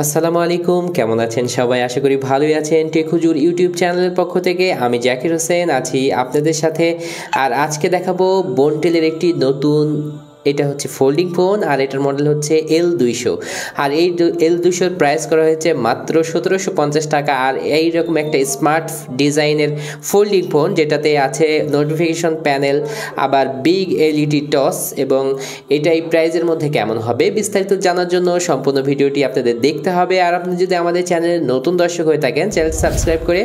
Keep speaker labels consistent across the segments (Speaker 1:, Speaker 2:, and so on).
Speaker 1: আসসালামু আলাইকুম, কেমন আছেন সবাই? আশা করি ভালোই আছেন। টেক হুজুর ইউটিউব চ্যানেলের পক্ষ থেকে আমি জাকির হোসেন আছি আপনাদের সাথে। আর আজকে দেখাবো বন্টেলের একটি নতুন, এটা হচ্ছে ফোল্ডিং ফোন আর এটার মডেল হচ্ছে L200। আর এই L200-র প্রাইস করা হয়েছে মাত্র 1750 টাকা। আর এইরকম একটা স্মার্ট ডিজাইনের ফোল্ডিং ফোন যেটাতে আছে নোটিফিকেশন প্যানেল, আবার বিগ এলইডি টস, এবং এটা এই প্রাইজের মধ্যে কেমন হবে বিস্তারিত জানার জন্য সম্পূর্ণ ভিডিওটি আপনাদের দেখতে হবে। আর আপনি যদি আমাদের চ্যানেলের নতুন দর্শক হয়ে থাকেন, চ্যানেল সাবস্ক্রাইব করে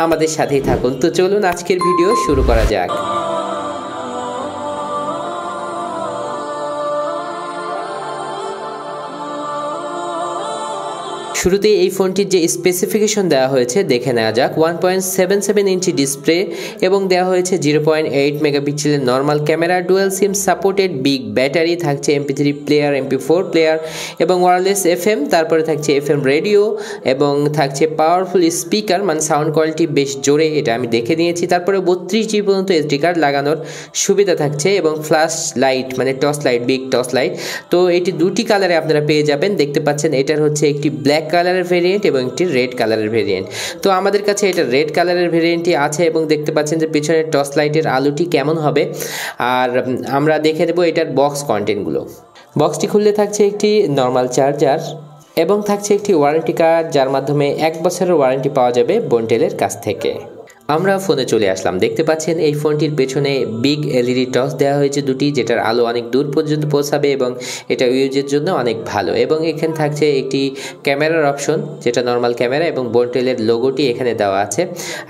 Speaker 1: আমাদের সাথেই থাকুন। তো চলুন আজকের ভিডিও শুরু করা যাক। শুরুতে এই ফোনটির যে স্পেসিফিকেশন দেওয়া হয়েছে দেখে নেওয়া যাক। 1.77 ইঞ্চি ডিসপ্লে এবং দেওয়া হয়েছে 0.8 মেগাপিক্সেলের normal camera, dual SIM supported, big battery, থাকছে MP3 প্লেয়ার, MP4 প্লেয়ার এবং ওয়্যারলেস FM, তারপরে থাকছে FM রেডিও এবং থাকছে পাওয়ারফুল স্পিকার, মানে সাউন্ড কোয়ালিটি বেশ জোরে, এটা আমি দেখে নিয়েছি। তারপরে 32GB পর্যন্ত SD কার্ড লাগানোর সুবিধা থাকছে এবং ফ্ল্যাশ লাইট, মানে torch light, big torch light. তো এটি দুটি কালারে আপনারা পেয়ে যাবেন। দেখতে পাচ্ছেন এটার হচ্ছে একটি ব্ল্যাক কালারের ভেরিয়েন্ট এবং একটি রেড কালারের ভেরিয়েন্ট। তো আমাদের কাছে এটা রেড কালারের ভেরিয়েন্টই আছে এবং দেখতে পাচ্ছেন যে পিছনের টর্চ লাইটের আলোটি কেমন হবে। আর আমরা দেখে দেবো এটার বক্স কন্টেন্টগুলো। বক্সটি খুললে থাকছে একটি নর্মাল চার্জার এবং থাকছে একটি ওয়ারেন্টি কার্ড, যার মাধ্যমে 1 বছরের ওয়ারেন্টি পাওয়া যাবে বন্টেলের কাছ থেকে। আমরা ফোনে চলে আসলাম। দেখতে পাচ্ছেন এই ফোনটির পেছনে বিগ এলইডি টর্চ দেওয়া হয়েছে দুটি, যেটার আলো অনেক দূর পর্যন্ত পৌঁছাবে এবং এটা ইউজের জন্য অনেক ভালো। এবং এখানে থাকছে একটি ক্যামেরার অপশন, যেটা নর্মাল ক্যামেরা, এবং বন্টেলের লোগোটি এখানে দেওয়া আছে।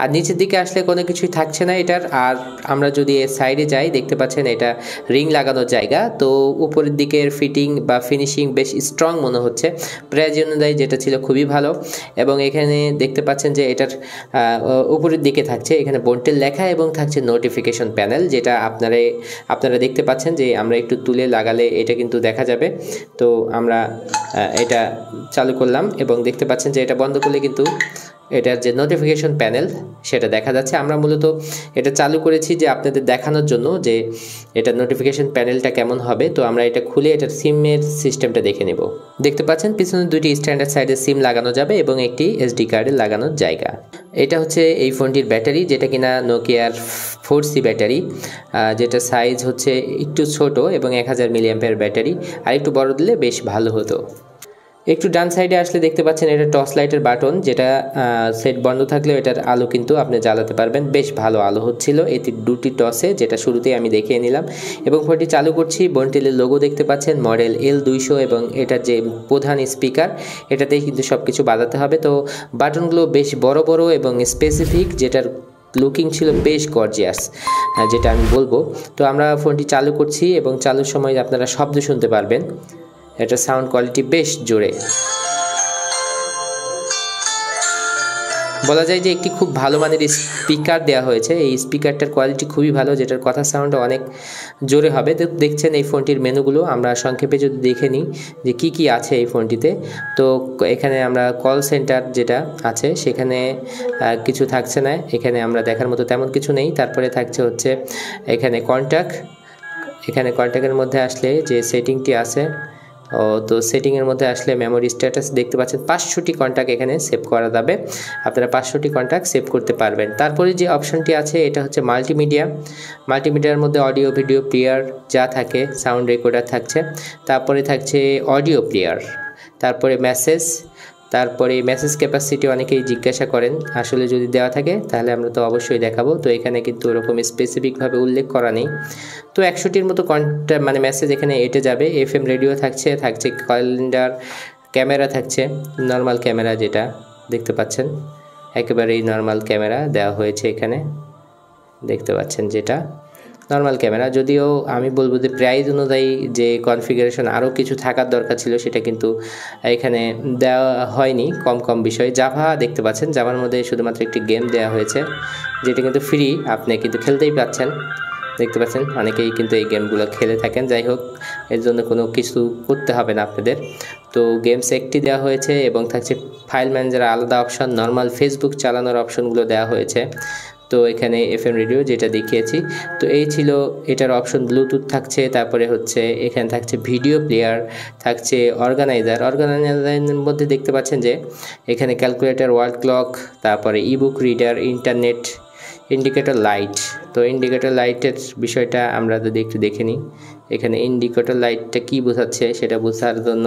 Speaker 1: আর নিচের দিকে আসলে কোনো কিছুই থাকছে না এটার। আর আমরা যদি এর সাইডে যাই, দেখতে পাচ্ছেন এটা রিং লাগানোর জায়গা। তো উপরের দিকের ফিটিং বা ফিনিশিং বেশ স্ট্রং মনে হচ্ছে, প্রাইস অনুযায়ী যেটা ছিল খুবই ভালো। এবং এখানে দেখতে পাচ্ছেন যে এটার উপরের দিকে থাকছে এখানে বন্টেল লেখা এবং থাকছে নোটিফিকেশন প্যানেল, যেটা আপনারা দেখতে পাচ্ছেন যে আমরা একটু তুলে লাগালে এটা কিন্তু দেখা যাবে। তো আমরা এটা চালু করলাম এবং দেখতে পাচ্ছেন যে এটা বন্ধ করলে কিন্তু এটার যে নোটিফিকেশন প্যানেল সেটা দেখা যাচ্ছে। আমরা মূলত এটা চালু করেছি যে আপনাদের দেখানোর জন্য যে এটার নোটিফিকেশন প্যানেলটা কেমন হবে। তো আমরা এটা খুলে এটার সিমের সিস্টেমটা দেখে নেব। দেখতে পাচ্ছেন পিছনে দুটি স্ট্যান্ডার্ড সাইডে সিম লাগানো যাবে এবং একটি SD কার্ডে লাগানোর জায়গা। এটা হচ্ছে এই ফোনটির ব্যাটারি, যেটা কিনা নোকিয়ার 4C ব্যাটারি, যেটা সাইজ হচ্ছে একটু ছোট এবং 1000 mAh ব্যাটারি। আর একটু বড় দিলে বেশ ভালো হতো। একটু ডান সাইডে আসলে দেখতে পাচ্ছেন এটা টর্চ লাইটের বাটন, যেটা সেট বন্ধ থাকলেও এটার আলো কিন্তু আপনি জ্বালাতে পারবেন। বেশ ভালো আলো হচ্ছিল এটি দুটি টসে, যেটা শুরুতেই আমি দেখিয়ে নিলাম। এবং ফোনটি চালু করছি, বন্টেলের লোগো দেখতে পাচ্ছেন, মডেল L200, এবং এটার যে প্রধান স্পিকার এটাতেই কিন্তু সব কিছু বাজাতে হবে। তো বাটনগুলো বেশ বড় বড় এবং স্পেসিফিক, যেটার লুকিং ছিল বেশ গর্জিয়াস, যেটা আমি বলবো। তো আমরা ফোনটি চালু করছি এবং চালুর সময় আপনারা শব্দ শুনতে পারবেন। এটা সাউন্ড কোয়ালিটি বেশ জোরে, বলা যায় যে একটি খুব ভালো মানের স্পিকার দেওয়া হয়েছে। এই স্পিকারটার কোয়ালিটি খুবই ভালো, যেটার কথা সাউন্ড অনেক জোরে হবে। তো দেখছেন এই ফোনটির মেনুগুলো আমরা সংক্ষেপে যদি দেখে নিই যে কি কি আছে এই ফোনটিতে। তো এখানে আমরা কল সেন্টার যেটা আছে সেখানে কিছু থাকছে না, এখানে আমরা দেখার মতো তেমন কিছু নেই। তারপরে থাকছে হচ্ছে এখানে কন্ট্যাক্ট, এখানে কন্ট্যাক্টের মধ্যে আসলে যে সেটিংটি আছে, তো সেটিংয়ের মধ্যে আসলে মেমোরি স্ট্যাটাস দেখতে পাচ্ছেন 500টি কন্ট্যাক্ট এখানে সেভ করা যাবে। আপনারা 500টি কন্ট্যাক্ট সেভ করতে পারবেন। তারপরে যে অপশনটি আছে এটা হচ্ছে মাল্টিমিডিয়া। মাল্টিমিডিয়ার মধ্যে অডিও ভিডিও প্লেয়ার যা থাকে, সাউন্ড রেকর্ডার থাকছে, তারপরে থাকছে অডিও প্লেয়ার, তারপরে মেসেজ, তারপরে মেসেজ ক্যাপাসিটি অনেকেই জিজ্ঞাসা করেন, আসলে যদি দেওয়া থাকে তাহলে আমরা তো অবশ্যই দেখাবো। তো এখানে কিন্তু ওরকম স্পেসিফিকভাবে উল্লেখ করা নেই। তো 100টির মতো মানে মেসেজ এখানে এঁটে যাবে। FM রেডিও থাকছে ক্যালেন্ডার, ক্যামেরা থাকছে নর্মাল ক্যামেরা, যেটা দেখতে পাচ্ছেন একেবারেই নর্মাল ক্যামেরা দেওয়া হয়েছে এখানে, দেখতে পাচ্ছেন যেটা নর্মাল ক্যামেরা। যদিও আমি বলবো যে প্রাইস অনুযায়ী যে কনফিগারেশন আরও কিছু থাকার দরকার ছিল সেটা কিন্তু এখানে দেওয়া হয়নি, কম বিষয়। জাভা দেখতে পাচ্ছেন, জাভার মধ্যে শুধুমাত্র একটি গেম দেওয়া হয়েছে, যেটা কিন্তু ফ্রি, আপনি কিন্তু খেলতেই পাচ্ছেন। দেখতে পাচ্ছেন অনেকেই কিন্তু এই গেমগুলো খেলে থাকেন। যাই হোক, এর জন্য কোনো কিছু করতে হবে না আপনাদের। তো গেমস একটি দেওয়া হয়েছে এবং থাকছে ফাইল ম্যানেজার আলাদা অপশন, নর্মাল ফেসবুক চালানোর অপশনগুলো দেওয়া হয়েছে। তো তো এখানে FM রেডিও যেটা দেখিয়েছি। তো এই ছিল এটার অপশন, ব্লুটুথ থাকছে, তারপরে হচ্ছে এখানে থাকছে ভিডিও প্লেয়ার, থাকছে অর্গানাইজারের মধ্যে দেখতে পাচ্ছেন যে এখানে ক্যালকুলেটর, ওয়াল ক্লক, তারপরে ebook reader, internet, indicator light. তো ইন্ডিকেটর লাইটের বিষয়টা আমরা যদি একটু দেখে নিই, এখানে ইন্ডিকেটর লাইটটা কি বোঝাচ্ছে সেটা বোঝার জন্য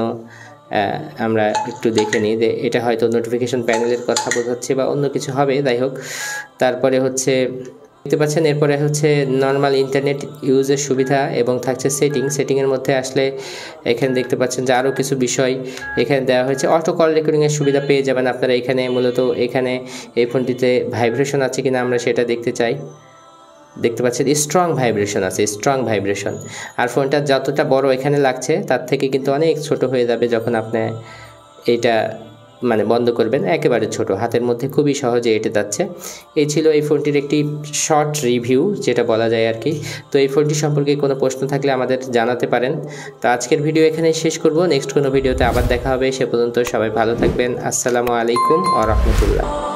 Speaker 1: আমরা একটু দেখে নিই যে এটা হয়তো নোটিফিকেশন প্যানেলের কথা বোঝাচ্ছে বা অন্য কিছু হবে, যাই হোক। তারপরে হচ্ছে দেখতে পাচ্ছেন এরপরে হচ্ছে নর্মাল ইন্টারনেট ইউজের সুবিধা এবং থাকছে সেটিংয়ের মধ্যে আসলে এখানে দেখতে পাচ্ছেন যে আরও কিছু বিষয় এখানে দেওয়া হয়েছে। অটো কল রেকর্ডিংয়ের সুবিধা পেয়ে যাবেন আপনারা এখানে। মূলত এখানে এই ফোনটিতে ভাইব্রেশন আছে কিনা আমরা সেটা দেখতে চাই। দেখতে পাচ্ছেন স্ট্রং ভাইব্রেশন আছে, স্ট্রং ভাইব্রেশন। আর ফোনটা যতটা বড় এখানে লাগছে তার থেকে কিন্তু অনেক ছোট হয়ে যাবে যখন আপনি এটা মানে বন্ধ করবেন, একেবারে ছোট, হাতের মধ্যে খুবই সহজে এঁটে যাচ্ছে। এই ছিল এই ফোনটির একটি শর্ট রিভিউ যেটা বলা যায় আর কি। তো এই ফোনটি সম্পর্কে কোনো প্রশ্ন থাকলে আমাদের জানাতে পারেন। তো আজকের ভিডিও এখানেই শেষ করব, নেক্সট কোনো ভিডিওতে আবার দেখা হবে। সে পর্যন্ত সবাই ভালো থাকবেন। আসসালামু আলাইকুম ওয়া রাহমাতুল্লাহ।